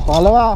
Pangalawa.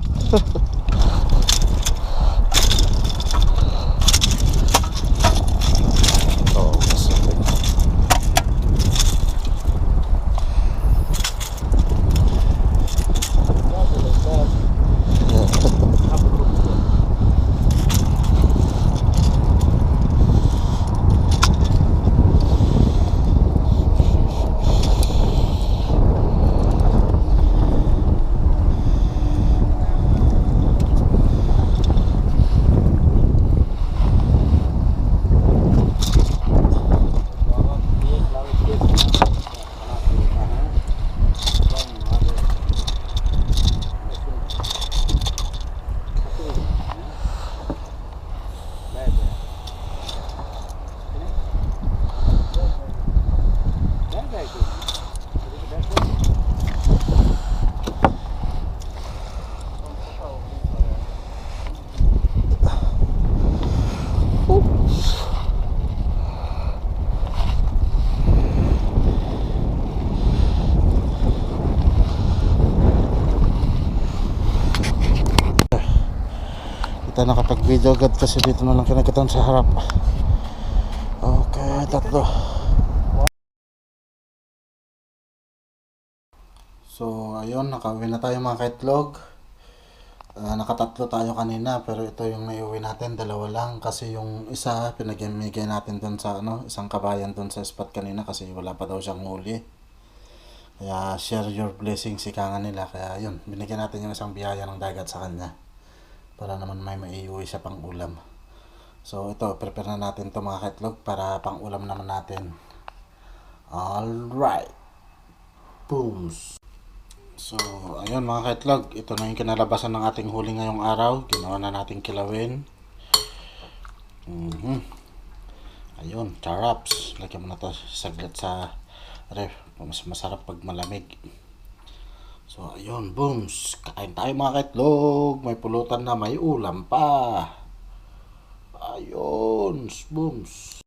Kita nakapag-video agad kasi dito na lang kinagatan sa harap. Okay, tatlo. So ayun, nakauwi na tayo mga kaitlog. Nakatatlo tayo kanina, pero ito yung naiuwi natin, dalawa lang kasi yung isa pinagmigay natin dun sa isang kabayan dun sa spot kanina kasi wala pa daw siyang huli. Kaya share your blessings ika nga nila, kaya yun, binigyan natin yung isang biyaya ng dagat sa kanya para naman may maiuwi siya pang ulam. So ito, prepare na natin to mga kaitlog para pang ulam naman natin. Alright, booms. So ayun mga kaitlog, ito na yung kinalabasan ng ating huli ngayong araw. Ginawa na nating kilawin. Ayun, charaps. Lagyan mo na to saglit sa ref, mas masarap pag malamig. So ayun, booms, kain tayo mga kaitlog. May pulutan na, may ulam pa. Ayun, booms.